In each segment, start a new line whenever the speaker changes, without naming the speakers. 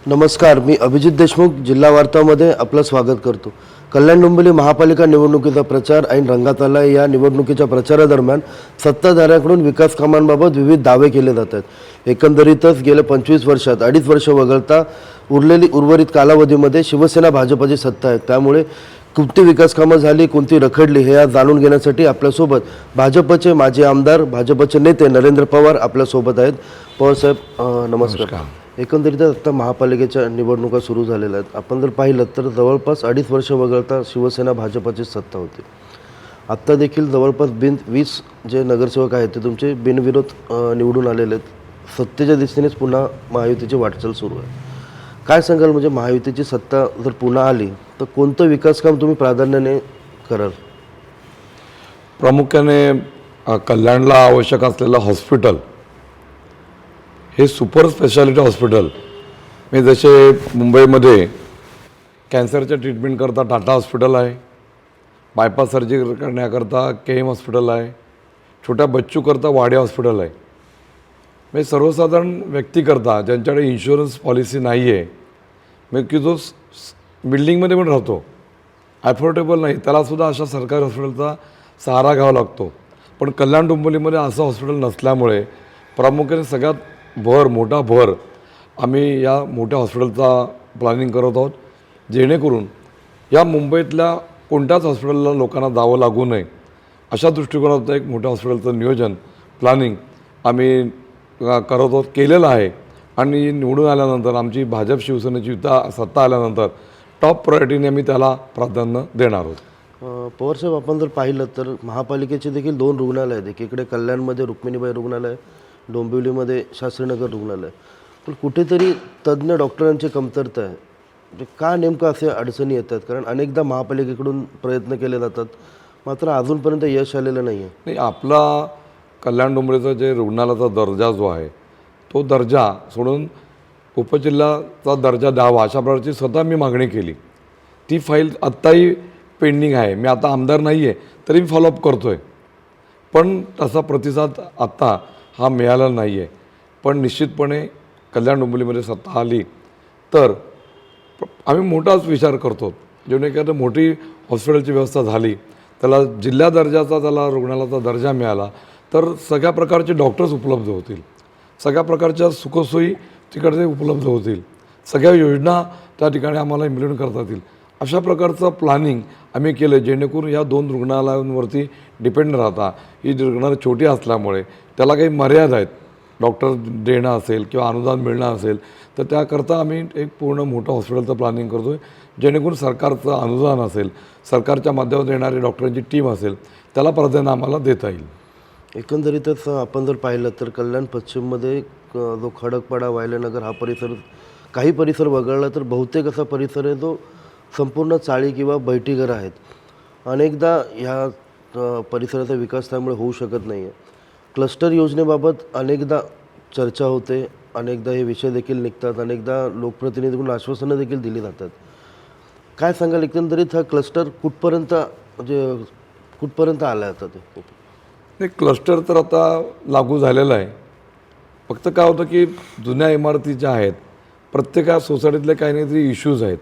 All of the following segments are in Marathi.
नमस्कार, मी अभिजित देशमुख जिल्हा वार्तामध्ये आपलं स्वागत करतो. कल्याण डोंबिवली महापालिका निवडणुकीचा प्रचार ऐन रंगात आला. या निवडणुकीच्या प्रचारादरम्यान सत्ताधाऱ्यांकडून विकास कामांबाबत विविध दावे केले जात आहेत. एकंदरीतच गेल्या 25 वर्षात 2.5 वर्ष वगळता उर्वरित कालावधीमध्ये शिवसेना भाजपची सत्ता आहे. त्यामुळे कोणती विकास कामं झाली, कोणती रखडली हे आज जाणून घेण्यासाठी आपल्यासोबत भाजपचे माजी आमदार, भाजपचे नेते नरेंद्र पवार आपल्यासोबत आहेत. पवार साहेब नमस्कार. एकंदरीतच आता महापालिकेच्या निवडणुका सुरू झालेल्या आहेत. आपण जर पाहिलं तर जवळपास 2.5 वर्ष वगळता शिवसेना भाजपची सत्ता होती. आत्ता देखील जवळपास 20 जे नगरसेवक आहेत ते तुमचे बिनविरोध निवडून आलेले आहेत. सत्तेच्या दिशेनेच पुन्हा महायुतीची वाटचाल सुरू आहे. काय सांगाल, म्हणजे महायुतीची सत्ता जर पुन्हा आली तर कोणतं विकास काम तुम्ही प्राधान्याने कराल?
प्रामुख्याने कल्याणला आवश्यक असलेलं हॉस्पिटल हे सुपर स्पेशालिटी हॉस्पिटल, म्हणजे जसे मुंबईमध्ये कॅन्सरच्या ट्रीटमेंटकरता टाटा हॉस्पिटल आहे, बायपास सर्जरी करण्याकरता KM हॉस्पिटल आहे, छोट्या बच्चूकरता वाडे हॉस्पिटल आहे. म्हणजे सर्वसाधारण व्यक्तीकरता ज्यांच्याकडे इन्शुरन्स पॉलिसी नाही आहे, म्हणजे की जो बिल्डिंगमध्ये पण राहतो, ॲफोर्डेबल नाही, त्यालासुद्धा अशा सरकारी हॉस्पिटलचा सहारा घ्यावा लागतो. पण कल्याण डोंबिवलीमध्ये असं हॉस्पिटल नसल्यामुळे प्रामुख्याने सगळ्यात मोठा भर आम्ही या मोठ्या हॉस्पिटलचा प्लॅनिंग करत आहोत, जेणेकरून या मुंबईतल्या कोणत्याच हॉस्पिटलला लोकांना जावं लागू नये अशा दृष्टिकोनाचं एक मोठ्या हॉस्पिटलचं नियोजन प्लॅनिंग आम्ही करत आहोत, केलेलं आहे. आणि निवडून आल्यानंतर आमची भाजप शिवसेनेची सत्ता आल्यानंतर टॉप प्रायोरिटीने आम्ही त्याला प्राधान्य देणार आहोत.
पवारसाहेब, आपण जर पाहिलं तर महापालिकेचे देखील 2 रुग्णालय आहेत. एकीकडे कल्याणमध्ये रुक्मिणीबाई रुग्णालय, डोंबिवलीमध्ये शास्त्रीनगर रुग्णालय. पण कुठेतरी तज्ज्ञ डॉक्टरांची कमतरता आहे. म्हणजे का नेमकं असे अडचणी येतात? कारण अनेकदा महापालिकेकडून प्रयत्न केले जातात, मात्र अजूनपर्यंत यश आलेलं नाही आहे.
नाही, आपला कल्याण डोंबिवलीचा जे रुग्णालयाचा दर्जा जो आहे तो दर्जा सोडून उपजिल्ह्याचा दर्जा द्यावा अशा प्रकारची स्वतः मी मागणी केली. ती फाईल आत्ताही पेंडिंग आहे. मी आता आमदार नाही आहे तरी मी फॉलोअप करतो आहे, पण तसा प्रतिसाद आत्ता हा मिळाला नाही आहे. पण निश्चितपणे कल्याण डोंबिवलीमध्ये सत्ता आली तर आम्ही मोठाच विचार करतो, जेणेकरून मोठी हॉस्पिटलची व्यवस्था झाली, त्याला जिल्हा दर्जाचा त्याला रुग्णालयाचा दर्जा मिळाला तर सगळ्या प्रकारचे डॉक्टर्स उपलब्ध होतील, सगळ्या प्रकारच्या सुखसोयी तिकडे उपलब्ध होतील, सगळ्या योजना त्या ठिकाणी आम्हाला इम्प्लिमेंट करता येतील. अशा प्रकारचं प्लॅनिंग आम्ही केलं, जेणेकरून या 2 रुग्णालयांवरती डिपेंड राहता. ही रुग्णालय छोटी असल्यामुळे त्याला काही मर्यादा आहेत, डॉक्टर देणं असेल किंवा अनुदान मिळणं असेल, तर त्याकरता आम्ही एक पूर्ण मोठं हॉस्पिटलचं प्लॅनिंग करतो आहे, जेणेकरून सरकारचं अनुदान असेल, सरकारच्या माध्यमातून येणारी डॉक्टरांची टीम असेल, त्याला प्राधान्य आम्हाला देता येईल.
एकंदरीतच आपण जर पाहिलं तर कल्याण पश्चिममध्ये जो खडकपाडा, वायलेनगर हा परिसर, काही परिसर वगळला तर बहुतेक असा परिसर आहे जो संपूर्ण चाळी किंवा बैठीघरं आहेत. अनेकदा ह्या परिसराचा विकास त्यामुळे होऊ शकत नाही आहे. क्लस्टर योजनेबाबत अनेकदा चर्चा होते, अनेकदा हे विषय देखील निघतात, अनेकदा लोकप्रतिनिधीकडून आश्वासनं देखील दिली जातात. काय सांगाल, एकंदरीत हा क्लस्टर कुठपर्यंत आला आहे आता?
ते क्लस्टर तर आता लागू झालेलं आहे. फक्त काय होतं की जुन्या इमारती ज्या आहेत, प्रत्येका सोसायटीतले काही ना काही इश्यूज आहेत,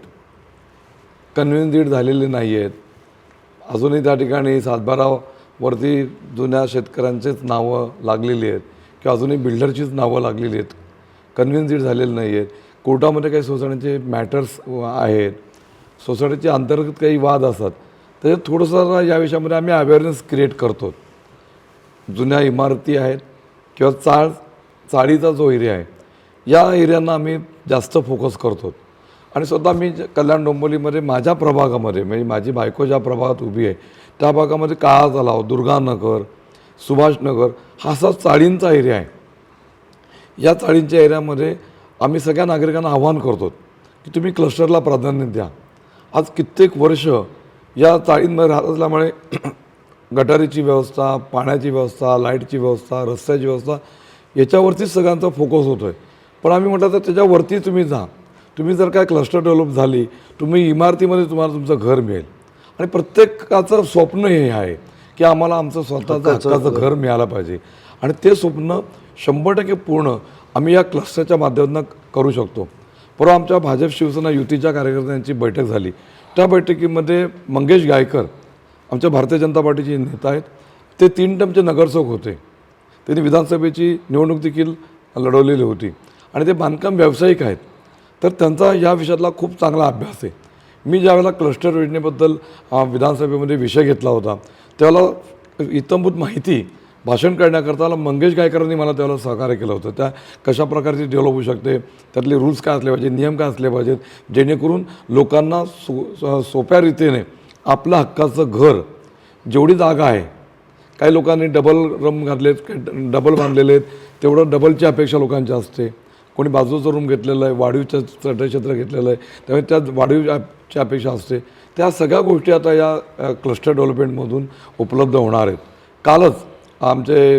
कन्व्हिन्स झालेले नाही आहेत. अजूनही त्या ठिकाणी सातबारावरती जुन्या शेतकऱ्यांचेच नावं लागलेली आहेत किंवा अजूनही बिल्डरचीच नावं लागलेली आहेत, कन्व्हिन्स झालेले नाही आहेत. कोर्टामध्ये काही सोसायटीचे मॅटर्स आहेत, सोसायटीचे अंतर्गत काही वाद असतात. त्याच्यात थोडंसं या विषयामध्ये आम्ही अवेअरनेस क्रिएट करतो. जुन्या इमारती आहेत किंवा चाळीचा जो एरिया आहे, या एरियांना आम्ही जास्त फोकस करतो. आणि स्वतः मी कल्याण डोंबिवलीमध्ये माझ्या प्रभागामध्ये, म्हणजे माझी बायको ज्या प्रभागात उभी आहे त्या भागामध्ये काळा तलाव, दुर्गानगर, सुभाषनगर हा असा चाळींचा एरिया आहे. या चाळींच्या एरियामध्ये आम्ही सगळ्या नागरिकांना आवाहन करतो की तुम्ही क्लस्टरला प्राधान्य द्या. आज कित्येक वर्ष या चाळींमध्ये राहत असल्यामुळे गटारीची व्यवस्था, पाण्याची व्यवस्था, लाईटची व्यवस्था, रस्त्याची व्यवस्था याच्यावरतीच सगळ्यांचा फोकस होतो आहे. पण आम्ही म्हटलं तर त्याच्यावरती तुम्ही जा. तुम्ही जर काय क्लस्टर डेव्हलप झाली, तुम्ही इमारतीमध्ये तुम्हाला तुमचं घर मिळेल. आणि प्रत्येकाचं स्वप्न हे आहे की आम्हाला आमचं स्वतःचं हक्काचं घर मिळालं पाहिजे. आणि ते स्वप्न 100% पूर्ण आम्ही या क्लस्टरच्या माध्यमातून करू शकतो. परवा आमच्या भाजप शिवसेना युतीच्या कार्यकर्त्यांची बैठक झाली. त्या बैठकीमध्ये मंगेश गायकर आमच्या भारतीय जनता पार्टीचे नेता आहेत. ते 3 टर्मचे नगरसेवक होते. त्यांनी विधानसभेची निवडणूक देखील लढवलेली होती आणि ते बांधकाम व्यावसायिक आहेत. तर त्यांचा या विषयातला खूप चांगला अभ्यास आहे. मी ज्यावेळेला क्लस्टर योजनेबद्दल विधानसभेमध्ये विषय घेतला होता त्यावेळेला इत्थंभूत माहिती भाषण करण्याकरता मंगेश गायकरांनी मला त्यावेळेला सहकार्य केलं होतं. त्या कशा प्रकारची डेव्हलप होऊ शकते, त्यातले रूल्स काय असले पाहिजे, नियम काय असले पाहिजेत, जेणेकरून लोकांना सोप्या रीतीने आपलं हक्काचं घर, जेवढी जागा आहे, काही लोकांनी डबल रूम घातलेत, डबल बांधलेले आहेत, तेवढं डबलची अपेक्षा लोकांची असते. कोणी बाजूचं रूम घेतलेलं आहे, वाढीवचं क्षेत्र घेतलेलं आहे, त्यामुळे त्या वाढीवची अपेक्षा असते. त्या सगळ्या गोष्टी आता या क्लस्टर डेव्हलपमेंटमधून उपलब्ध होणार आहेत. कालच आमचे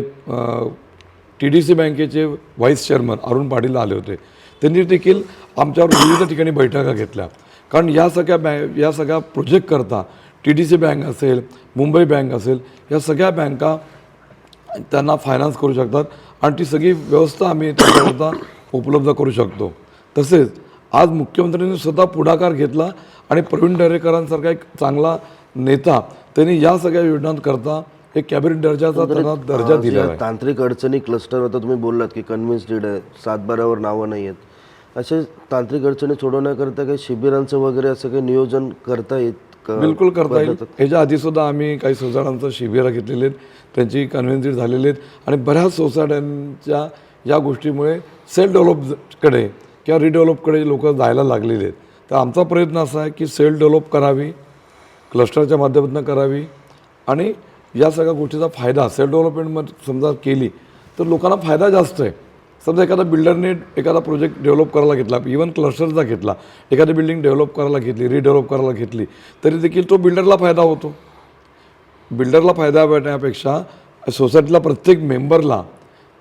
TDC बँकेचे व्हाईस चेअरमन अरुण पाटील आले होते. त्यांनी देखील आमच्यावर विविध ठिकाणी बैठका घेतल्या. कारण या सगळ्या प्रोजेक्ट करता TDC बँक असेल, मुंबई बँक असेल, या सगळ्या बँका त्यांना फायनान्स करू शकतात आणि ती सगळी व्यवस्था आम्ही त्याच्याकरता उपलब्ध करू शकतो. तसेच आज मुख्यमंत्र्यांनी स्वतः पुढाकार घेतला आणि प्रवीण दरेकरांसारखा एक चांगला नेता त्यांनी या सगळ्या योजनांकरता एक कॅबिनेट दर्जाचा त्यांना दर्जा दिला आहे.
तांत्रिक अडचणी क्लस्टर होता, तुम्ही बोललात की कन्व्हिन्स्ड आहे, 7/12वर नावं नाही आहेत, असे तांत्रिक अडचणी सोडवण्याकरता काही शिबिरांचं वगैरे असं काही नियोजन करता येत का?
बिलकुल करता येईल. ह्याच्या आधीसुद्धा आम्ही काही सोसायट्यांचं शिबिरं घेतलेली आहेत, त्यांची कन्व्हिन्स्ड झालेली आहेत आणि बऱ्याच सोसायट्यांच्या या गोष्टीमुळे सेल्फ डेव्हलपकडे किंवा रिडेव्हलपकडे लोक जायला लागलेले आहेत. तर आमचा प्रयत्न असा आहे की सेल्फ डेव्हलप करावी, क्लस्टरच्या माध्यमातून करावी आणि या सगळ्या गोष्टीचा फायदा सेल्फ डेव्हलपमेंटमध्ये समजा केली तर लोकांना फायदा जास्त आहे. समजा एखादा बिल्डरने एखादा प्रोजेक्ट डेव्हलप करायला घेतला, इवन क्लस्टरचा घेतला, एखादी बिल्डिंग डेव्हलप करायला घेतली, रिडेव्हलप करायला घेतली, तरी देखील तो बिल्डरला फायदा होतो. बिल्डरला फायदा भेटण्यापेक्षा सोसायटीला प्रत्येक मेंबरला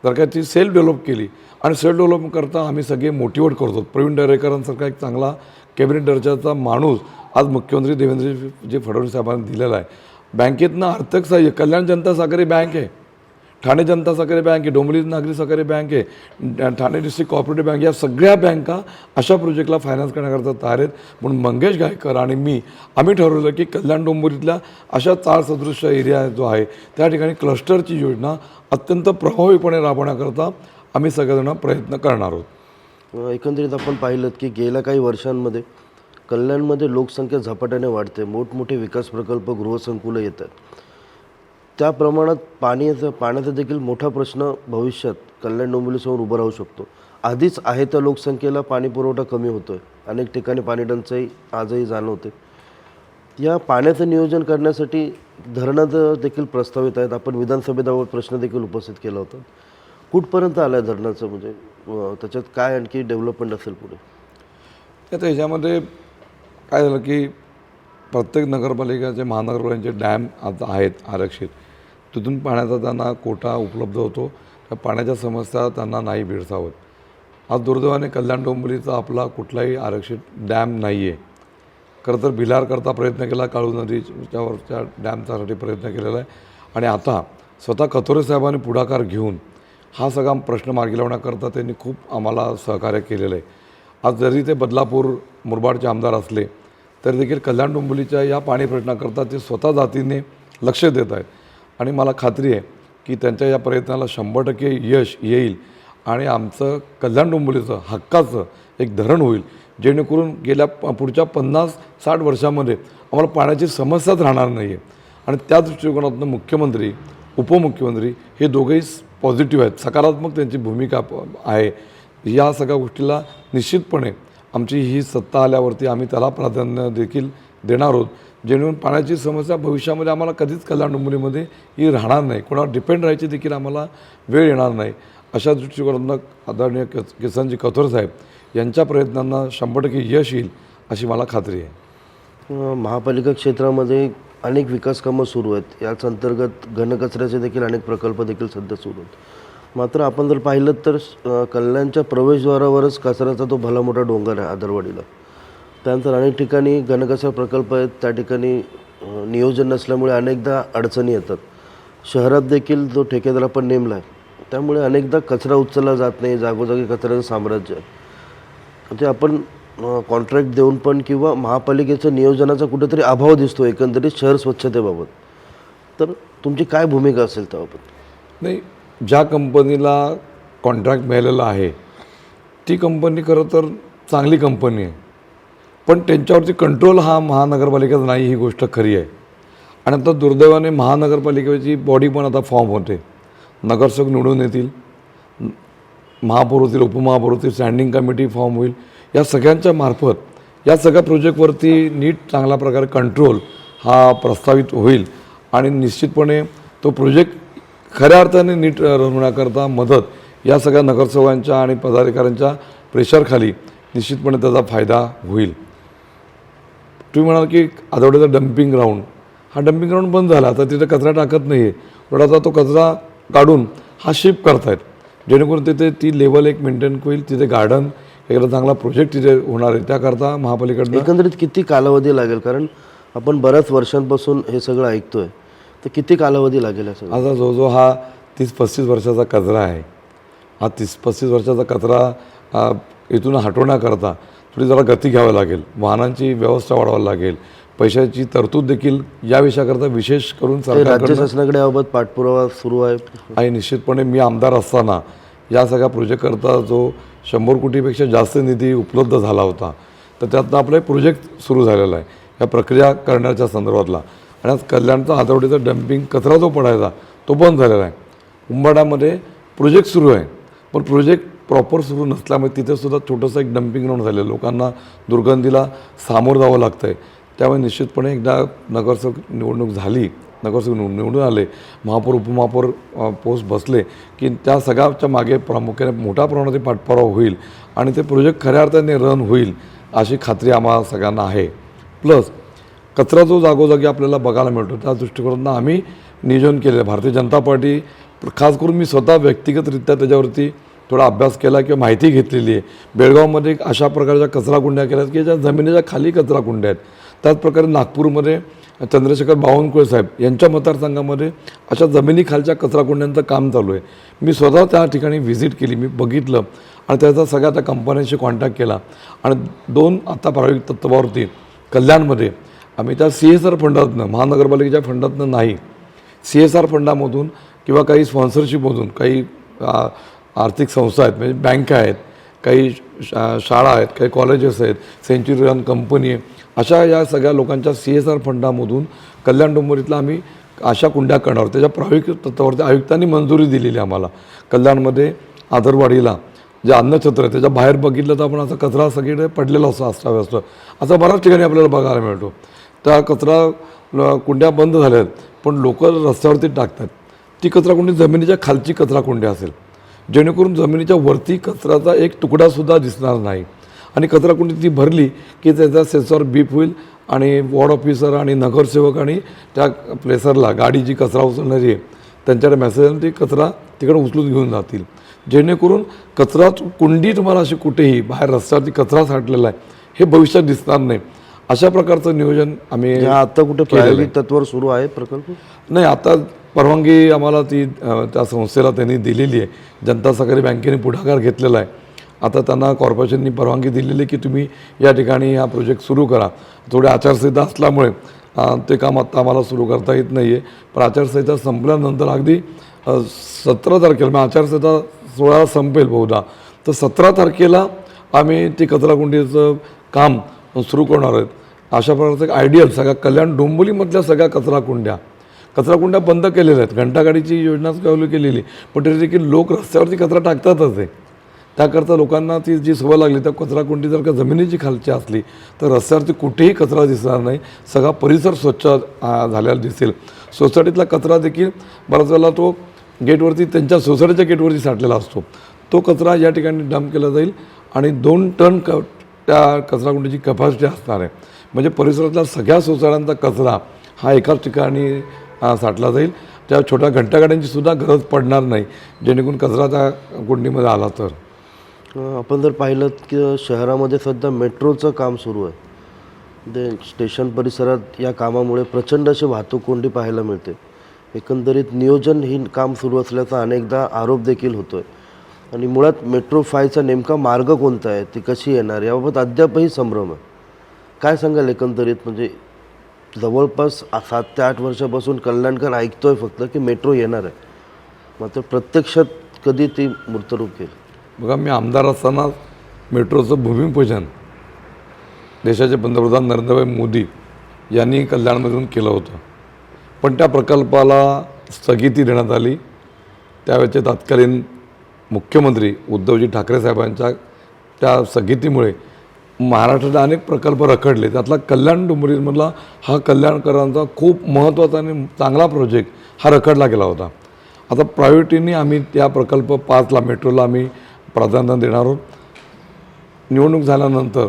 जर का ती सेल्फ डेव्हलप केली आणि सेल्फ डेव्हलप करता आम्ही सगळे मोटिवेट करतो. प्रवीण दरेकरांसारखा एक चांगला कॅबिनेट दर्जाचा माणूस आज मुख्यमंत्री देवेंद्रजी फडणवीस साहेबांनी दिलेला आहे. बँकेतनं आर्थिक सहाय्य कल्याण जनता सहकारी बँक आहे, ठाणे जनता सहकारी बँक आहे, डोंबिवली नागरी सहकारी बँक आहे, ठाणे डिस्ट्रिक्ट कोऑपरेटिव्ह बँक, या सगळ्या बँका अशा प्रोजेक्टला फायनान्स करण्याकरता तयार आहेत. म्हणून मंगेश गायकर आणि आम्ही ठरवलं की कल्याण डोंबिवलीतल्या अशा 4 सदृश एरिया जो आहे त्या ठिकाणी क्लस्टरची योजना अत्यंत प्रभावीपणे राबवण्याकरता आम्ही सगळेजण प्रयत्न करणार आहोत.
एकंदरीत आपण पाहिलं की गेल्या काही वर्षांमध्ये कल्याणमध्ये लोकसंख्या झपाट्याने वाढते, मोठमोठे विकास प्रकल्प, गृहसंकुलं येतात. त्या प्रमाणात पाण्याचा देखील मोठा प्रश्न भविष्यात कल्याण डोंबिवलीसमोर उभा राहू शकतो. आधीच आहे त्या लोकसंख्येला पाणी पुरवठा कमी होतो आहे, अनेक ठिकाणी पाणी टंचाई आजही जाणवते. या पाण्याचं नियोजन करण्यासाठी धरणाचं देखील प्रस्तावित आहेत. आपण विधानसभेत प्रश्न देखील उपस्थित केला होता. कुठपर्यंत आलं आहे धरणाचं, म्हणजे त्याच्यात काय आणखी डेव्हलपमेंट असेल पुढे?
आता ह्याच्यामध्ये काय झालं की प्रत्येक नगरपालिकाचे महानगरपालिकांचे डॅम आता आहेत आरक्षित, तिथून पाण्याचा त्यांना कोटा उपलब्ध होतो. त्या पाण्याच्या समस्या त्यांना नाही भेडसावत. आज दुर्दैवाने कल्याण डोंबिवलीचा आपला कुठलाही आरक्षित डॅम नाही आहे. खरं तर भिलारकरता प्रयत्न केला, काळू नदीच्यावरच्या डॅमच्यासाठी प्रयत्न केलेला आहे आणि आता स्वतः कथोरे साहेबांनी पुढाकार घेऊन हा सगळा प्रश्न मार्गी लावण्याकरता त्यांनी खूप आम्हाला सहकार्य केलेलं आहे. आज जरी ते बदलापूर मुरबाडचे आमदार असले तरी देखील कल्याण डोंबिवलीच्या या पाणी प्रश्नाकरता ते स्वतः जातीने लक्ष देत आहेत आणि मला खात्री आहे की त्यांच्या या प्रयत्नाला 100% यश येईल आणि आमचं कल्याण डोंबिवलीचं हक्काचं एक धरण होईल, जेणेकरून पुढच्या 50-60 वर्षामध्ये आम्हाला पाण्याची समस्याच राहणार नाही आहे. आणि त्या दृष्टिकोनातून मुख्यमंत्री, उपमुख्यमंत्री हे दोघेही पॉझिटिव्ह आहेत, सकारात्मक त्यांची भूमिका आहे. या सगळ्या गोष्टीला निश्चितपणे आमची ही सत्ता आल्यावरती आम्ही त्याला प्राधान्य देखील देणार आहोत, जेणेकरून पाण्याची समस्या भविष्यामध्ये आम्हाला कधीच कल्याण डोंबिवलीमध्ये ही राहणार नाही, कोणावर डिपेंड राहायची देखील आम्हाला वेळ येणार नाही. अशा दृष्टिकोनातून आदरणीय किसनजी कथोरे साहेब यांच्या प्रयत्नांना 100% यश येईल अशी मला खात्री आहे.
महापालिका क्षेत्रामध्ये अनेक विकास कामं सुरू आहेत. याच अंतर्गत घनकचऱ्याचे देखील अनेक प्रकल्प देखील सध्या सुरू आहेत. मात्र आपण जर पाहिलं तर कल्याणच्या प्रवेशद्वारावरच कचऱ्याचा तो भला मोठा डोंगर आहे आदरवाडीला. त्यानंतर अनेक ठिकाणी घनकचरा प्रकल्प आहेत, त्या ठिकाणी नियोजन नसल्यामुळे अनेकदा अडचणी येतात. शहरात देखील जो ठेकेदार आपण नेमला आहे त्यामुळे अनेकदा कचरा उचलला जात नाही, जागोजागी कचऱ्याचं साम्राज्य आहे. म्हणजे आपण कॉन्ट्रॅक्ट देऊन पण किंवा महापालिकेचं नियोजनाचा कुठेतरी अभाव दिसतो एकंदरीत शहर स्वच्छतेबाबत. तर तुमची काय भूमिका असेल त्याबाबत?
नाही, ज्या कंपनीला कॉन्ट्रॅक्ट मिळालेला आहे ती कंपनी खरं तर चांगली कंपनी आहे, पण त्यांच्यावरती कंट्रोल हा महानगरपालिकेचा नाही, ही गोष्ट खरी आहे. आणि आता दुर्दैवाने महानगरपालिकेची बॉडी पण आता फॉर्म होते, नगरसेवक निवडून येतील, महापौर होतील, उपमहापौर होतील, स्टँडिंग कमिटी फॉर्म होईल. या सगळ्यांच्या मार्फत या सगळ्या प्रोजेक्टवरती नीट चांगल्या प्रकारे कंट्रोल हा प्रस्तावित होईल आणि निश्चितपणे तो प्रोजेक्ट खऱ्या अर्थाने नीट होण्याकरता मदत या सगळ्या नगरसेवकांच्या आणि पदाधिकाऱ्यांच्या प्रेशरखाली निश्चितपणे त्याचा फायदा होईल. तुम्ही म्हणाल की आठवड्याचा डम्पिंग ग्राउंड, हा डम्पिंग ग्राउंड बंद झाला, आता तिथे कचरा टाकत नाही आहे, पण आता तो कचरा काढून हा शिफ्ट करतायत, जेणेकरून तिथे ती लेवल एक मेंटेन होईल, तिथे गार्डन एखादा चांगला प्रोजेक्ट तिथे होणार आहे. त्याकरता महापालिकेकडनं
एकंदरीत किती कालावधी लागेल? कारण आपण बऱ्याच वर्षांपासून हे सगळं ऐकतोय, तर किती कालावधी लागेल असं?
आता जो हा 30-35 वर्षाचा कचरा आहे, हा 30-35 वर्षाचा कचरा इथून हटवण्याकरता थोडी जरा गती घ्यावी लागेल, वाहनांची व्यवस्था वाढवावी लागेल, पैशाची तरतूद देखील या विषयाकरता विशेष करून
राज्य शासनाकडे याबाबत पाठपुरावा सुरू आहे.
आणि निश्चितपणे मी आमदार असताना या सगळ्या प्रोजेक्टकरता जो 100 कोटीपेक्षा जास्त निधी उपलब्ध झाला होता, तर त्यातनं आपला एक प्रोजेक्ट सुरू झालेला आहे या प्रक्रिया करण्याच्या संदर्भातला. आणि आज कल्याणचा हातवडीचा डम्पिंग कचरा जो पडायचा तो बंद झालेला आहे. उंबाडामध्ये प्रोजेक्ट सुरू आहे, पण प्रोजेक्ट प्रॉपर सुरू नसल्यामुळे तिथेसुद्धा छोटंसं एक डम्पिंग ग्राउंड झालेलं, लोकांना दुर्गंधीला सामोरं जावं लागतं आहे. त्यामुळे निश्चितपणे एकदा नगरसेवक निवडणूक झाली, नगरसेवक निवडून आले, महापौर उपमहापौर पोस्ट बसले की त्या सगळ्याच्या मागे प्रामुख्याने मोठ्या प्रमाणात पाठपुरावा होईल आणि ते प्रोजेक्ट खऱ्या अर्थाने रन होईल अशी खात्री आम्हाला सगळ्यांना आहे. प्लस कचरा जो जागोजागी आपल्याला बघायला मिळतो त्या दृष्टिकोनातून आम्ही नियोजन केलं. भारतीय जनता पार्टी खास करून मी स्वतः व्यक्तिगतरित्या त्याच्यावरती थोडा अभ्यास केला किंवा माहिती घेतलेली आहे. बेळगावमध्ये अशा प्रकारच्या कचरा कुंड्या केल्यात की ज्या जमिनीच्या खाली कचरा कुंड्या आहेत. त्याचप्रकारे नागपूरमध्ये चंद्रशेखर बावनकुळे साहेब यांच्या मतदारसंघामध्ये अशा जमिनीखालच्या कचरा कुंड्यांचं काम चालू आहे. मी स्वतः त्या ठिकाणी व्हिजिट केली, मी बघितलं आणि त्याचा सगळ्या त्या कंपन्यांशी कॉन्टॅक्ट केला आणि 2 आता प्रायोगिक तत्त्वावरती कल्याणमध्ये आम्ही त्या CSR फंडातनं, महानगरपालिकेच्या फंडातनं नाही, CSR फंडामधून किंवा काही स्पॉन्सरशिपमधून काही आर्थिक संस्था आहेत, म्हणजे बँका आहेत, काही शाळा आहेत, काही कॉलेजेस आहेत, सेंच्युरियन कंपनी आहे, अशा या सगळ्या लोकांच्या CSR फंडामधून कल्याण डोंबिवलीतला आम्ही अशा कुंड्या करणार. त्याच्या प्रायोगिक तत्त्वावरती आयुक्तांनी मंजुरी दिलेली आम्हाला. कल्याणमध्ये आदरवाडीला जे अन्नछत्र आहे त्याच्या बाहेर बघितलं तर आपण असा कचरा सगळीकडे पडलेला असतो अस्ताव्यस्त, असं बऱ्याच ठिकाणी आपल्याला बघायला मिळतो. त्या कचरा कुंड्या बंद झाल्या आहेत, पण लोक रस्त्यावरती टाकतात. ती कचरा कुंडी जमिनीच्या खालची कचरा कुंडी असेल, जेणेकरून जमिनीच्या वरती कचऱ्याचा एक तुकडासुद्धा दिसणार नाही. आणि कचरा कुंडी ती भरली की त्याचा सेन्सॉर बीप होईल आणि वॉर्ड ऑफिसर आणि नगरसेवक आणि त्या प्लेसरला गाडी जी कचरा उचलणारी आहे त्यांच्याकडे मेसेज ती कचरा तिकडे उचलून घेऊन जातील, जेणेकरून कचरा कुंडी तुम्हाला अशी कुठेही बाहेर रस्त्यावरती कचरा साठलेला आहे हे भविष्यात दिसणार नाही. अशा प्रकारचं नियोजन आम्ही
आता कुठे प्रायोगिक तत्त्वावर सुरू आहे प्रकल्प?
नाही, आता परवानगी आम्हाला ती त्या संस्थेला त्यांनी दिलेली आहे. जनता सहकारी बँकेने पुढाकार घेतलेला आहे. आता त्यांना कॉर्पोरेशननी परवानगी दिलेली की तुम्ही या ठिकाणी हा प्रोजेक्ट सुरू करा. थोडी आचारसंहिता असल्यामुळे ते काम आत्ता आम्हाला सुरू करता येत नाही आहे, पण आचारसंहिता संपल्यानंतर अगदी 17 तारखेला, मग आचारसंहिता 16 संपेल बहुधा, तर 17 तारखेला आम्ही ती कचराकुंडीचं काम सुरू करणार आहेत. अशा प्रकारचं एक आयडियल सगळ्या कल्याण डोंबिवलीमधल्या सगळ्या कचराकुंड्या बंद केलेल्या आहेत. घंटागाडीची योजनाच चालू केलेली, पण तरी देखील लोक रस्त्यावरती कचरा टाकतातच आहे. त्याकरता लोकांना ती जी सवय लागली, त्या कचराकुंडी जर का जमिनीची खालची असली तर रस्त्यावरती कुठेही कचरा दिसणार नाही, सगळा परिसर स्वच्छ झालेला दिसेल. सोसायटीतला कचरा देखील बऱ्याच वेळेला तो गेटवरती, त्यांच्या सोसायटीच्या गेटवरती साठलेला असतो, तो कचरा या ठिकाणी डंप केला जाईल आणि 2 टन त्या कचराकुंडीची कपॅसिटी असणार आहे. म्हणजे परिसरातल्या सगळ्या सोसायट्यांचा कचरा हा एकाच ठिकाणी साठला जाईल. त्या छोट्या घंटागाड्यांची सुद्धा गरज पडणार नाही, जेणेकरून कचरा त्या कुंडीमध्ये आला तर.
आपण जर पाहिलं की शहरामध्ये सध्या मेट्रोचं काम सुरू आहे, ते स्टेशन परिसरात या कामामुळे प्रचंड अशी वाहतूक कोंडी पाहायला मिळते. एकंदरीत नियोजनहीन काम सुरू असल्याचा अनेकदा आरोप देखील होतो आहे. आणि मुळात मेट्रो 5चा नेमका मार्ग कोणता आहे, ती कशी येणार, याबाबत अद्यापही संभ्रम आहे. काय सांगाल एकंदरीत? म्हणजे जवळपास 7 ते 8 वर्षापासून कल्याणकर ऐकतोय फक्त की मेट्रो येणार आहे, मात्र प्रत्यक्षात कधी ती मूर्तरूप घेईल?
बघा, मी आमदार असताना मेट्रोचं भूमिपूजन देशाचे पंतप्रधान नरेंद्रभाई मोदी यांनी कल्याणमधून केलं होतं. पण त्या प्रकल्पाला स्थगिती देण्यात आली. त्यावेळेचे तत्कालीन मुख्यमंत्री उद्धवजी ठाकरे साहेबांच्या त्या स्थगितीमुळे महाराष्ट्रात अनेक प्रकल्प रखडले. त्यातला कल्याण डोंबिवलीमधला हा कल्याणकरांचा खूप महत्त्वाचा आणि चांगला प्रोजेक्ट हा रखडला गेला होता. आता प्रायोरिटीने आम्ही त्या प्रकल्प 5ला मेट्रोला आम्ही प्राधान्य देणार आहोत. निवडणूक झाल्यानंतर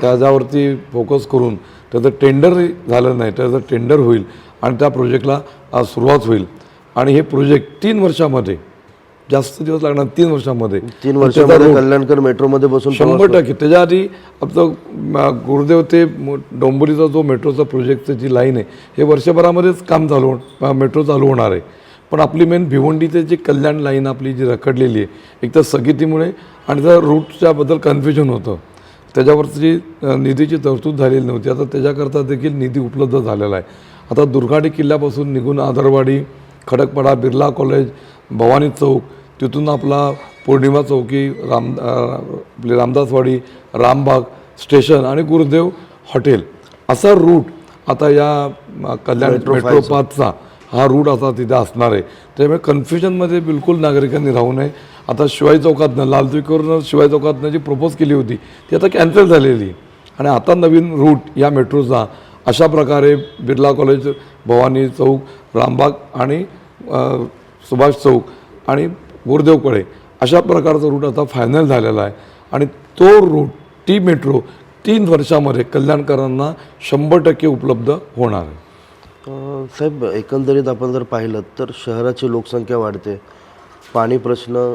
त्याच्यावरती फोकस करून त्याचं टेंडर झालं नाही, त्याचं टेंडर होईल आणि त्या प्रोजेक्टला सुरुवात होईल. आणि हे प्रोजेक्ट 3 वर्षामध्ये, जास्त दिवस लागणार, 3 वर्षामध्ये
3 वर्षामध्ये कल्याणकर मेट्रोमध्ये बसून
100%. त्याच्या आधी आपलं गुरुदेव ते डोंबिवलीचा जो मेट्रोचा प्रोजेक्टची जी लाईन आहे हे वर्षभरामध्येच काम मेट्रो चालू होणार आहे. पण आपली मेन भिवंडीचे जी कल्याण लाईन आपली जी रखडलेली आहे, एक तर स्थगितीमुळे आणि त्या रूटच्याबद्दल कन्फ्युजन होतं, त्याच्यावरची निधीची तरतूद झालेली नव्हती. आता त्याच्याकरता देखील निधी उपलब्ध झालेला आहे. आता दुर्गाडी किल्ल्यापासून निघून आदरवाडी, खडकपाडा, बिर्ला कॉलेज, भवानी चौक, तिथून आपला पौर्णिमा चौकी, आपली रामदासवाडी, रामबाग स्टेशन आणि गुरुदेव हॉटेल असा रूट आता या कल्याण मेट्रो 5चा हा रूट आता तिथे असणार आहे. त्यामुळे कन्फ्युजनमध्ये बिलकुल नागरिकांनी राहू नये. आता शिवाजी चौकातनं, लालचौकीवरून शिवाजी चौकातनं जी प्रपोज केली होती ती आता कॅन्सल झालेली आणि आता नवीन रूट या मेट्रोचा अशा प्रकारे बिर्ला कॉलेज, भवानी चौक, रामबाग आणि सुभाष चौक आणि गुरुदेवकडे अशा प्रकारचा रूट आता फायनल झालेला आहे. आणि तो रूट, ती मेट्रो 3 वर्षामध्ये कल्याणकरांना 100% उपलब्ध होणार आहे.
साहेब, एकंदरीत आपण जर पाहिलं तर शहराची लोकसंख्या वाढते, पाणी प्रश्न,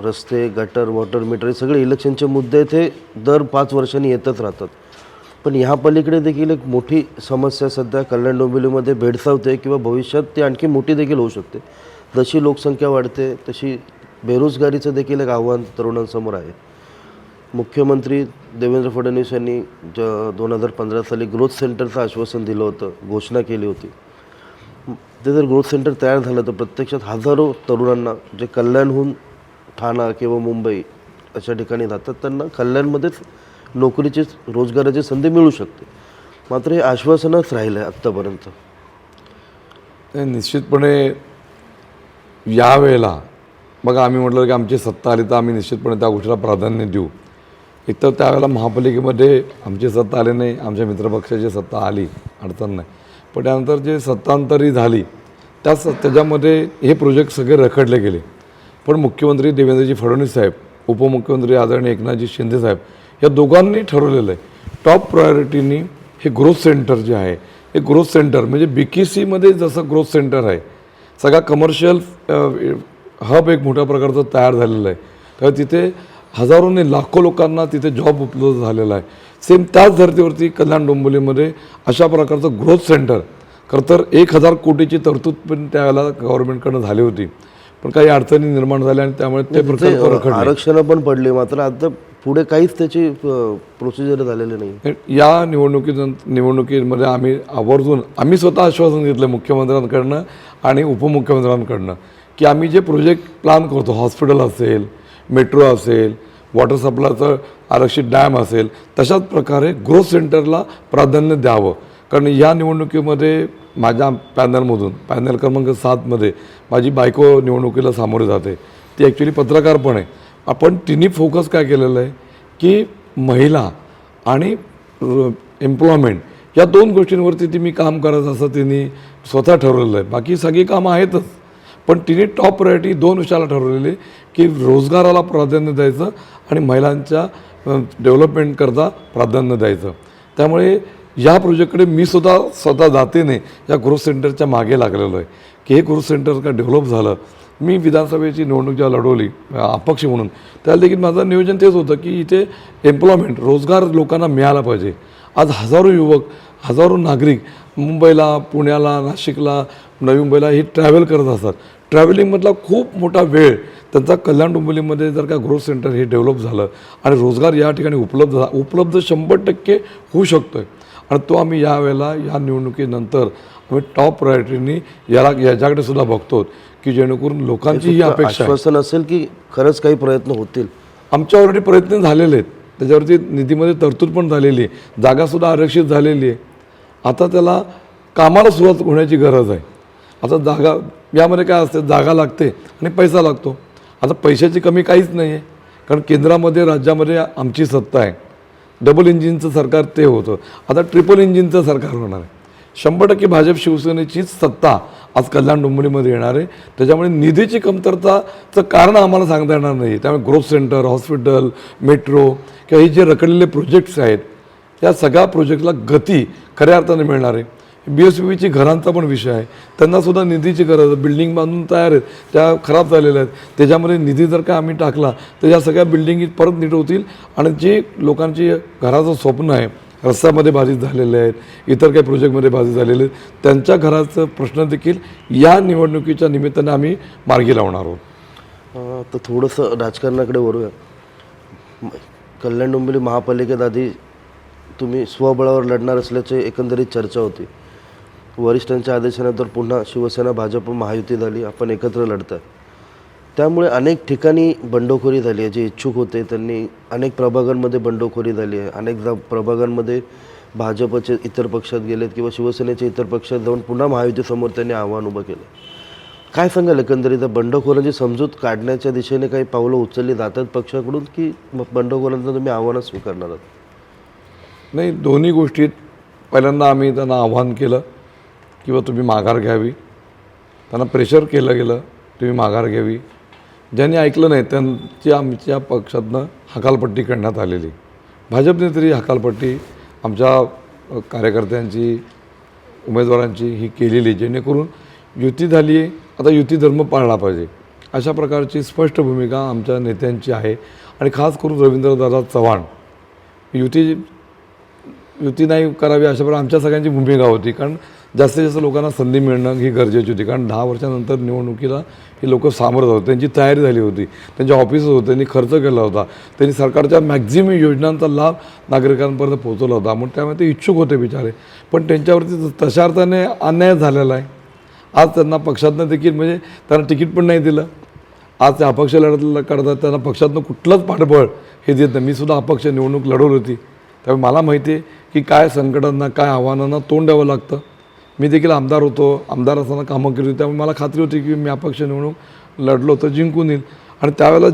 रस्ते, गटर, वॉटर मीटर हे सगळे इलेक्शनचे मुद्दे ते दर 5 वर्षांनी येतच राहतात. पण ह्या पलीकडे देखील एक मोठी समस्या सध्या कल्याण डोंबिवलीमध्ये भेडसावते किंवा भविष्यात ती आणखी मोठी देखील होऊ शकते. जशी लोकसंख्या वाढते तशी बेरोजगारीचं देखील एक आव्हान तरुणांसमोर आहे. मुख्यमंत्री देवेंद्र फडणवीस यांनी 2015 साली ग्रोथ सेंटरचं आश्वासन दिलं होतं, घोषणा केली होती. ते जर ग्रोथ सेंटर तयार झालं तर प्रत्यक्षात हजारो तरुणांना जे कल्याणहून ठाणा किंवा मुंबई अशा ठिकाणी राहतात त्यांना कल्याणमध्येच नोकरीची, रोजगाराची संधी मिळू शकते. मात्र हे आश्वासनच राहिलं आहे आत्तापर्यंत.
निश्चितपणे यावेळेला बघा, आम्ही म्हटलं की आमची सत्ता आली तर आम्ही निश्चितपणे त्या गोष्टीला प्राधान्य देऊ. एकतर त्यावेळेला महापालिकेमध्ये आमची सत्ता आली नाही, आमच्या मित्रपक्षाची सत्ता आली, अडचण नाही. पण त्यानंतर जे सत्तांतरी झाली त्याच्यामध्ये हे प्रोजेक्ट सगळे रखडले गेले. पण मुख्यमंत्री देवेंद्रजी फडणवीस साहेब, उपमुख्यमंत्री आदरणीय एकनाथजी शिंदे साहेब या दोघांनी ठरवलेलं आहे टॉप प्रायोरिटीनी हे ग्रोथ सेंटर जे आहे, हे ग्रोथ सेंटर म्हणजे BKCमध्ये जसं ग्रोथ सेंटर आहे, सगळा कमर्शियल हब एक मोठ्या प्रकारचं तयार झालेलं आहे. तर तिथे हजारोने लाखो लोकांना तिथे जॉब उपलब्ध झालेला आहे. सेम त्याच धर्तीवरती कल्याण डोंबिवलीमध्ये अशा प्रकारचं ग्रोथ सेंटर खरं तर 1000 कोटीची तरतूद पण त्यावेळेला गव्हर्नमेंटकडनं झाली होती. पण काही अडचणी निर्माण झाल्या आणि त्यामुळे ते प्रकल्प रखडले.
आरक्षणं पण पडली, मात्र आता पुढे काहीच त्याची प्रोसिजर झालेली नाही.
या निवडणुकीमध्ये आम्ही स्वतः आश्वासन घेतलं मुख्यमंत्र्यांकडनं आणि उपमुख्यमंत्र्यांकडनं की आम्ही जे प्रोजेक्ट प्लॅन करतो, हॉस्पिटल असेल, मेट्रो असेल, वॉटर सप्लायचं आरक्षित डॅम असेल, तशाच प्रकारे ग्रोथ सेंटरला प्राधान्य द्यावं. कारण या निवडणुकीमध्ये माझ्या पॅनल क्रमांक 7मध्ये माझी बायको निवडणुकीला सामोरे जाते. ती ॲक्च्युली पत्रकार पण आहे. आपण तिन्ही फोकस काय केलेलं आहे की महिला आणि एम्प्लॉयमेंट या 2 गोष्टींवरती ती मी काम करायचं असं तिने स्वतः ठरवलेलं आहे. बाकी सगळी कामं आहेतच, पण तिने टॉप प्रायोरिटी 2 विषयाला ठरवलेली की रोजगाराला प्राधान्य द्यायचं आणि महिलांच्या डेव्हलपमेंटकरता प्राधान्य द्यायचं. त्यामुळे या प्रोजेक्टकडे मी स्वतः जातीने या ग्रोथ सेंटरच्या मागे लागलेलो आहे की हे ग्रोथ सेंटर का डेव्हलप झालं. मी विधानसभेची निवडणूक जेव्हा लढवली अपक्ष म्हणून, त्याला देखील माझं नियोजन तेच होतं की इथे एम्प्लॉयमेंट, रोजगार लोकांना मिळाला पाहिजे. आज हजारो युवक, हजारो नागरिक मुंबईला, पुण्याला, नाशिकला, नवी मुंबईला हे ट्रॅव्हल करत असतात. ट्रॅव्हलिंगमधला खूप मोठा वेळ त्यांचा कल्याण डोंबिवलीमध्ये जर का ग्रोथ सेंटर हे डेव्हलप झालं आणि रोजगार या ठिकाणी उपलब्ध 100% होऊ शकतो आहे. आणि तो आम्ही यावेळेला या निवडणुकीनंतर आम्ही टॉप प्रायोरिटीनी याच्याकडे सुद्धा बघतो की जेणेकरून लोकांची ही अपेक्षा आहे.
आश्वासन असेल की खरंच काही प्रयत्न होतील.
आमच्या ऑलरेडी प्रयत्न झालेले आहेत, त्याच्यावरती निधीमध्ये तरतूद पण झालेली आहे, जागासुद्धा आरक्षित झालेली आहे. आता त्याला कामाला सुरुवात होण्याची गरज आहे. आता जागा यामध्ये काय असते, जागा लागते आणि पैसा लागतो. आता पैशाची कमी काहीच नाही आहे, कारण केंद्रामध्ये राज्यामध्ये आमची सत्ता आहे. डबल इंजिनचं सरकार ते होतं, आता ट्रिपल इंजिनचं सरकार होणार आहे. 100% भाजप शिवसेनेचीच सत्ता आज कल्याण डोंबिवलीमध्ये येणार आहे. त्याच्यामुळे निधीची कमतरताचं कारण आम्हाला सांगता येणार नाही. त्यामुळे ग्रोथ सेंटर, हॉस्पिटल, मेट्रो किंवा हे जे रखडलेले प्रोजेक्ट्स आहेत, या सगळ्या प्रोजेक्टला गती खऱ्या अर्थाने मिळणार आहे. BSVPची घरांचा पण विषय आहे, त्यांनासुद्धा निधीची गरज आहे. बिल्डिंग बांधून तयार आहेत, त्या खराब झालेल्या आहेत. त्याच्यामध्ये निधी जर का आम्ही टाकला तर या सगळ्या बिल्डिंगी परत नीट होतील आणि जे लोकांची घराचं स्वप्न आहे, रस्त्यामध्ये बाधित झालेले आहेत, इतर काही प्रोजेक्टमध्ये बाधित झालेले आहेत, त्यांच्या घराचं प्रश्न देखील या निवडणुकीच्या निमित्ताने आम्ही मार्गी लावणार आहोत.
तर थोडंसं राजकारणाकडे वळूया. कल्याण डोंबिवली महापालिकेत आधी तुम्ही स्वबळावर लढणार असल्याची एकंदरीत चर्चा होती. वरिष्ठांच्या आदेशानंतर पुन्हा शिवसेना भाजप महायुती झाली, आपण एकत्र लढताय. त्यामुळे अनेक ठिकाणी बंडखोरी झाली आहे. जे इच्छुक होते त्यांनी अनेक प्रभागांमध्ये बंडखोरी झाली आहे. अनेक प्रभागांमध्ये भाजपचे इतर पक्षात गेलेत किंवा शिवसेनेच्या इतर पक्षात जाऊन पुन्हा महायुतीसमोर त्यांनी आव्हान उभं केलं. काय सांगाल एकंदरीत बंडखोरांची समजूत काढण्याच्या दिशेने काही पावलं उचलली जातात पक्षाकडून, की बंडखोरांचं तुम्ही आव्हानं स्वीकारणार आहात?
नाही, दोन्ही गोष्टीत पहिल्यांदा आम्ही त्यांना आव्हान केलं किंवा तुम्ही माघार घ्यावी. त्यांना प्रेशर केलं गेलं, तुम्ही माघार घ्यावी. ज्यांनी ऐकलं नाही त्यांची आमच्या पक्षातनं हकालपट्टी करण्यात आलेली. भाजपने तरी हकालपट्टी आमच्या कार्यकर्त्यांची, उमेदवारांची ही केलेली, जेणेकरून युती झाली आहे, आता युती धर्म पाळला पाहिजे अशा प्रकारची स्पष्ट भूमिका आमच्या नेत्यांची आहे. आणि खास करून रवींद्रदादा चव्हाण, युती नाही करावी अशा प्रकारे आमच्या सगळ्यांची भूमिका होती. कारण जास्तीत जास्त लोकांना संधी मिळणं ही गरजेची होती. कारण 10 वर्षानंतर निवडणुकीला हे लोक सामोरं होते, त्यांची तयारी झाली होती, त्यांच्या ऑफिसेस होते, त्यांनी खर्च केला होता, त्यांनी सरकारच्या मॅक्झिमम योजनांचा लाभ नागरिकांपर्यंत पोहोचवला होता. म्हणून त्यामुळे ते इच्छुक होते बिचारे. पण त्यांच्यावरती तशा अर्थाने अन्याय झालेला आहे. आज त्यांना पक्षातनं देखील म्हणजे त्यांना तिकीट पण नाही दिलं. आज ते अपक्ष लढत करतात, त्यांना पक्षातनं कुठलंच पाठबळ हे देत नाही. मी सुद्धा अपक्ष निवडणूक लढवली होती, त्यामुळे मला माहिती आहे की काय संकटांना, काय आव्हानांना तोंड द्यावं लागतं. मी देखील आमदार होतो, आमदार असताना कामं केली होती, त्यामुळे मला खात्री होती की मी अपक्ष निवडणूक लढलो तर जिंकून येईल. आणि त्यावेळेला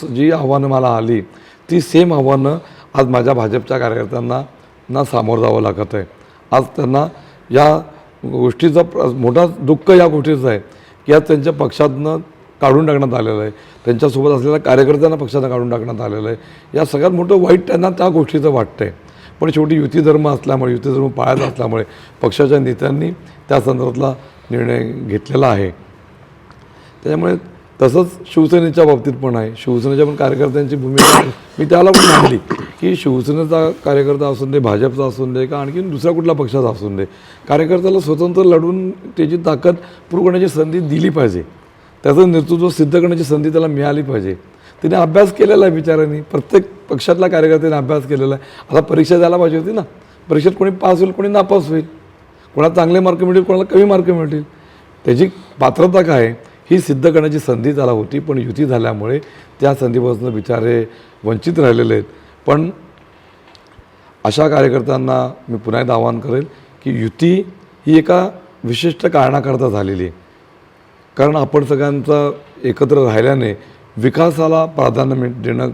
जी आव्हानं मला आली ती सेम आव्हानं आज माझ्या भाजपच्या कार्यकर्त्यांना सामोरं जावं लागत आहे. आज त्यांना या गोष्टीचा मोठा दुःख या गोष्टीचं आहे की आज त्यांच्या पक्षातनं काढून टाकण्यात आलेलं आहे, त्यांच्यासोबत असलेल्या कार्यकर्त्यांना पक्षानं काढून टाकण्यात आलेलं आहे. या सगळ्यात मोठं वाईट त्यांना त्या गोष्टीचं वाटतं आहे. पण शेवटी युती धर्म असल्यामुळे, युती धर्म पाळायचा असल्यामुळे पक्षाच्या नेत्यांनी त्या संदर्भातला निर्णय घेतलेला आहे. त्याच्यामुळे तसंच शिवसेनेच्या बाबतीत पण आहे. शिवसेनेच्या पण कार्यकर्त्यांची भूमिका मी त्याला पण मांडली की शिवसेनेचा कार्यकर्ता असून दे, भाजपचा असून दे का आणखी दुसऱ्या कुठल्या पक्षाचा असून दे, कार्यकर्त्याला स्वतंत्र लढून त्याची ताकद प्रूव्ह करण्याची संधी दिली पाहिजे. त्याचं नेतृत्व सिद्ध करण्याची संधी त्याला मिळाली पाहिजे. तिने अभ्यास केलेला आहे बिचाऱ्यांनी, प्रत्येक पक्षातल्या कार्यकर्त्याने अभ्यास केलेला आहे. आता परीक्षा द्यायला पाहिजे होती ना. परीक्षेत कोणी पास होईल, कोणी नापास होईल, कोणाला चांगले मार्क मिळतील, कोणाला कमी मार्क मिळतील. त्याची पात्रता काय ही सिद्ध करण्याची संधी त्याला होती. पण युती झाल्यामुळे त्या संधीपासून बिचारे वंचित राहिलेले आहेत. पण अशा कार्यकर्त्यांना मी पुन्हा एकदा आवाहन करेल की युती ही एका विशिष्ट कारणाकरता झालेली आहे. कारण आपण सगळ्यांचा एकत्र राहिल्याने विकासाला प्राधान्य देणं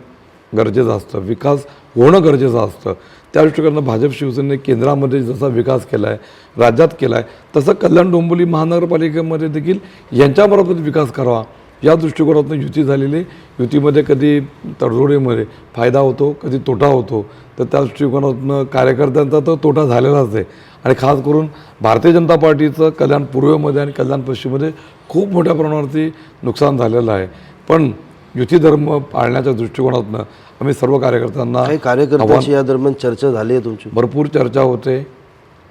गरजेचं असतं, विकास होणं गरजेचं असतं. त्या दृष्टिकोनातून भाजप शिवसेनेने केंद्रामध्ये जसा विकास केला आहे, राज्यात केला आहे, तसं कल्याण डोंबिवली महानगरपालिकेमध्ये देखील यांच्यामार्फत विकास करावा या दृष्टिकोनातून युती झालेली. युतीमध्ये कधी तडजोडीमध्ये फायदा होतो, कधी तोटा होतो. तर त्या दृष्टिकोनातून कार्यकर्त्यांचा तर तोटा झालेलाच आहे. आणि खास करून भारतीय जनता पार्टीचं कल्याण पूर्वेमध्ये आणि कल्याण पश्चिममध्ये खूप मोठ्या प्रमाणावरती नुकसान झालेलं आहे. पण युती धर्म पाळण्याच्या दृष्टिकोनातून आम्ही सर्व कार्यकर्त्यांना,
कार्यकर्त्यांची या दरम्यान चर्चा झाली आहे तुमची?
भरपूर चर्चा होते.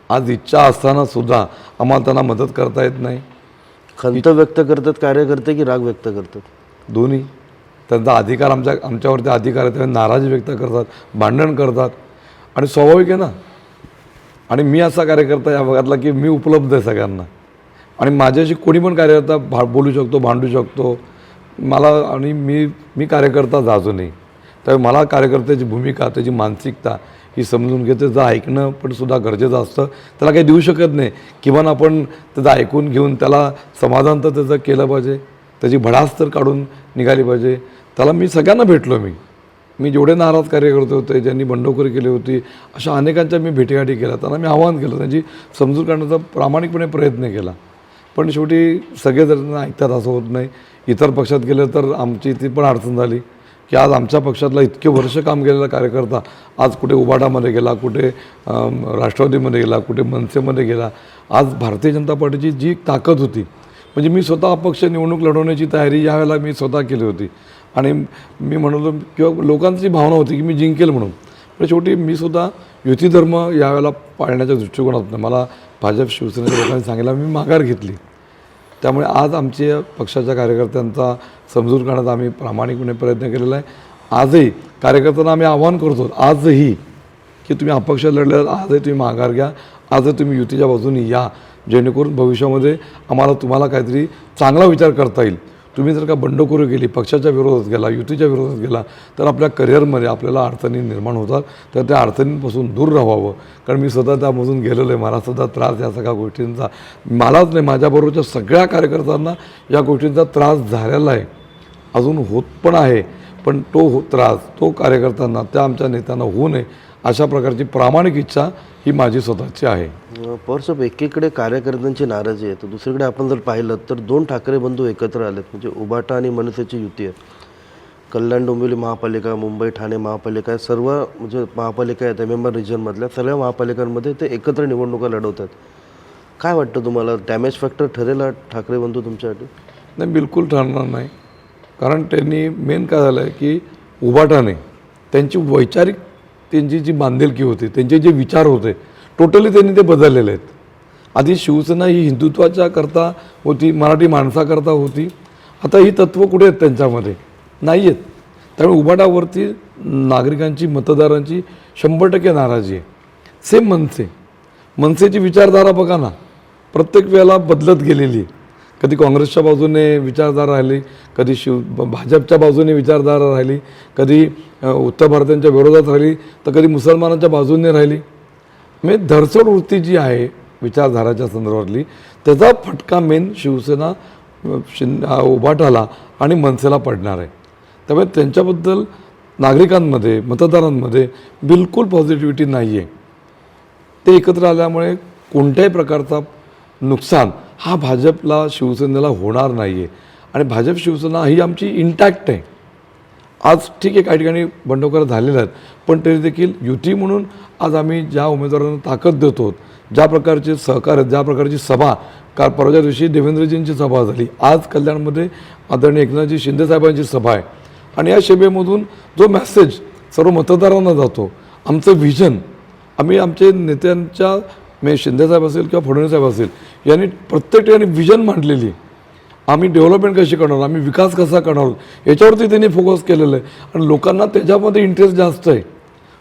आज इच्छा असताना सुद्धा आम्हाला त्यांना मदत करता येत नाही.
खंत व्यक्त करतात कार्यकर्ते की राग व्यक्त करतात?
दोन्ही. त्यांचा अधिकार आमच्यावरती अधिकार आहे, ते नाराजी व्यक्त करतात, भांडण करतात आणि स्वाभाविक आहे ना. आणि मी असा कार्यकर्ता या भागातला की मी उपलब्ध आहे सगळ्यांना आणि माझ्याशी कोणी पण कार्यकर्ता बोलू शकतो, भांडू शकतो मला. आणि मी कार्यकर्ताच अजूनही. त्यामुळे मला कार्यकर्त्याची भूमिका, त्याची मानसिकता ही समजून घेते. त्याचं ऐकणं पण सुद्धा गरजेचं असतं. त्याला काही देऊ शकत नाही, किमान आपण त्याचं ऐकून घेऊन त्याला समाधान तर त्याचं केलं पाहिजे, त्याची भडास तर काढून निघाली पाहिजे. त्याला मी सगळ्यांना भेटलो. मी जेवढे नाराज कार्यकर्ते होते, ज्यांनी बंडखोरी केली होती, अशा अनेकांच्या मी भेटीगाठी केल्या. त्यांना मी आवाहन केलं, त्यांची समजूत काढण्याचा प्रामाणिकपणे प्रयत्न केला. पण शेवटी सगळेजण ऐकतात असं होत नाही. इतर पक्षात गेलं तर आमची ती पण अडचण झाली की आज आमच्या पक्षातला इतके वर्ष काम केलेला कार्यकर्ता आज कुठे उबाटामध्ये गेला, कुठे राष्ट्रवादीमध्ये गेला, कुठे मनसेमध्ये गेला. आज भारतीय जनता पार्टीची जी ताकद होती, म्हणजे मी स्वतः अपक्ष निवडणूक लढवण्याची तयारी यावेळेला मी स्वतः केली होती आणि मी म्हणलो किंवा लोकांची भावना होती की मी जिंकेल म्हणून. पण शेवटी मी सुद्धा युती धर्म यावेळेला पाळण्याच्या दृष्टिकोनातून मला भाजप शिवसेनेच्या लोकांनी सांगितलं, मी माघार घेतली. त्यामुळे आज आमच्या पक्षाच्या कार्यकर्त्यांचा समजून काढण्याचा आम्ही प्रामाणिकपणे प्रयत्न केलेला आहे. आजही कार्यकर्त्यांना आम्ही आवाहन करतो, आजही, की तुम्ही अपक्ष लढल्यात, आजही तुम्ही माघार घ्या, आजही तुम्ही युतीच्या बाजूने या, जेणेकरून भविष्यामध्ये तुम्हाला काहीतरी चांगला विचार करता येईल. तुम्ही जर का बंडखोरी केली, पक्षाच्या विरोधात गेला, युतीच्या विरोधात गेला, तर आपल्या करिअरमध्ये आपल्याला अडचणी निर्माण होतात. तर त्या अडचणींपासून दूर राहावं. कारण मी स्वतः त्यामधून गेलेलो आहे. मला सुद्धा त्रास या सगळ्या गोष्टींचा, मलाच नाही माझ्याबरोबरच्या सगळ्या कार्यकर्त्यांना या गोष्टींचा त्रास झालेला आहे, अजून होत पण आहे. पण त्रास तो कार्यकर्त्यांना, त्या आमच्या नेत्यांना होऊ नये अशा प्रकारची प्रामाणिक इच्छा ही माझी स्वतःची आहे.
पवार साहेब, एकीकडे कार्यकर्त्यांची नाराजी आहे, तर दुसरीकडे आपण जर पाहिलं तर दोन ठाकरे बंधू एकत्र आलेत, म्हणजे उबाटा आणि मनसेची युती आहे. कल्याण डोंबिवली महापालिका, मुंबई ठाणे महापालिका, सर्व म्हणजे महापालिका आहेत MMR रिजनमधल्या सर्व महापालिकांमध्ये ते एकत्र निवडणुका लढवतात. काय वाटतं तुम्हाला, डॅमेज फॅक्टर ठरेल ठाकरे बंधू तुमच्यासाठी?
नाही, बिलकुल ठरणार नाही. कारण त्यांनी मेन काय झालं आहे की उबाटाने त्यांची वैचारिक, त्यांची जी बांधिलकी होती, त्यांचे जे विचार होते, टोटली त्यांनी ते बदललेले आहेत. आधी शिवसेना ही हिंदुत्वाच्या करता होती, मराठी माणसाकरता होती. आता ही तत्त्व कुठे आहेत त्यांच्यामध्ये? नाही आहेत. त्यामुळे उबाटावरती नागरिकांची, मतदारांची 100% नाराजी आहे. सेम मनसेची विचारधारा बघा ना, प्रत्येक वेळेला बदलत गेलेली. कधी काँग्रेसच्या बाजूने विचारधारा राहिली, कधी भाजपच्या बाजूने विचारधारा राहिली, कधी उत्तर भारतीयांच्या विरोधात राहिली, तर कधी मुसलमानांच्या बाजूने राहिली. म्हणजे धरसोड वृत्ती जी आहे विचारधाराच्या संदर्भातली, त्याचा फटका मेन शिवसेना, उबाटाला आणि मनसेला पडणार आहे. त्यामुळे त्यांच्याबद्दल नागरिकांमध्ये, मतदारांमध्ये बिलकुल पॉझिटिव्हिटी नाही आहे. ते एकत्र आल्यामुळे कोणत्याही प्रकारचा नुकसान हा भाजपला, शिवसेनेला होणार नाही आहे. आणि भाजप शिवसेना ही आमची इंटॅक्ट आहे. आज ठीक आहे, काही ठिकाणी बंडखोरी झालेल्या आहेत, पण तरी देखील युती म्हणून आज आम्ही ज्या उमेदवारांना ताकद देतो, ज्या प्रकारचे सहकार्य, ज्या प्रकारची सभा, काल परवाच्या दिवशी देवेंद्रजींची सभा झाली, आज कल्याणमध्ये आदरणीय एकनाथजी शिंदेसाहेबांची सभा आहे. आणि या सभेमधून जो मेसेज सर्व मतदारांना जातो, आमचं व्हिजन, आम्ही आमचे नेत्यांच्या, शिंदेसाहेब असेल किंवा फडणवीस साहेब असेल, यांनी प्रत्येक ठिकाणी व्हिजन मांडलेली. आम्ही डेव्हलपमेंट कशी करणार, आम्ही विकास कसा करणार, याच्यावरती त्यांनी फोकस केलेलं आहे. आणि लोकांना त्याच्यामध्ये इंटरेस्ट जास्त आहे.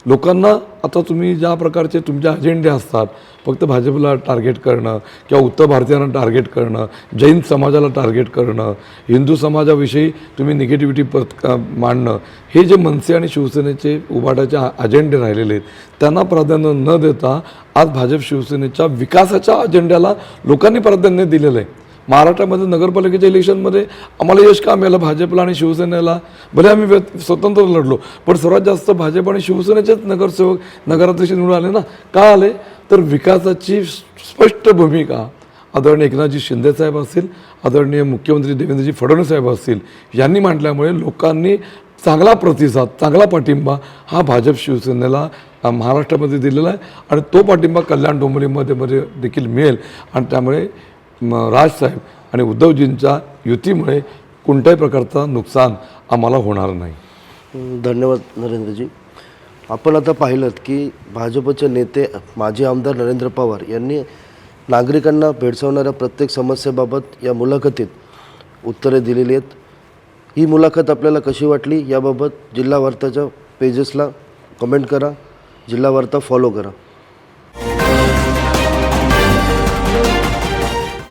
लोकांना आता तुम्ही ज्या प्रकारचे तुमचे अजेंडे असतात, फक्त भाजपला टार्गेट करणं किंवा उत्तर भारतीयांना टार्गेट करणं, जैन समाजाला टार्गेट करणं, हिंदू समाजाविषयी तुम्ही निगेटिव्हिटी मांडणं, हे जे मनसे आणि शिवसेनेचे उबाटाचे अजेंडे राहिलेले आहेत, त्यांना प्राधान्य न देता आज भाजप शिवसेनेच्या विकासाच्या अजेंड्याला लोकांनी प्राधान्य दिलेलं आहे. महाराष्ट्रामध्ये नगरपालिकेच्या इलेक्शनमध्ये आम्हाला यश का मिळालं, भाजपला आणि शिवसेनेला? भले आम्ही स्वतंत्र लढलो, पण सर्वात जास्त भाजप आणि शिवसेनेचेच नगरसेवक, नगराध्यक्ष निवडून आले ना. का आले? तर विकासाची स्पष्ट भूमिका आदरणीय एकनाथजी शिंदेसाहेब असतील, आदरणीय मुख्यमंत्री देवेंद्रजी फडणवीस साहेब असतील, यांनी मांडल्यामुळे लोकांनी चांगला प्रतिसाद, चांगला पाठिंबा हा भाजप शिवसेनेला महाराष्ट्रामध्ये दिलेला आहे. आणि तो पाठिंबा कल्याण डोंबिवलीमध्ये देखील मिळेल. आणि त्यामुळे राजसाहेब आणि उद्धवजींच्या युतीमुळे कोणत्याही प्रकारचा नुकसान आम्हाला होणार नाही.
धन्यवाद नरेंद्रजी. आपण आता पाहिलं की भाजपचे नेते, माजी आमदार नरेंद्र पवार यांनी नागरिकांना भेडसावणाऱ्या प्रत्येक समस्येबाबत या मुलाखतीत उत्तरे दिलेली आहेत. ही मुलाखत आपल्याला कशी वाटली याबाबत जिल्हा वार्ताच्या पेजेसला कमेंट करा. जिल्हा वार्ता फॉलो करा.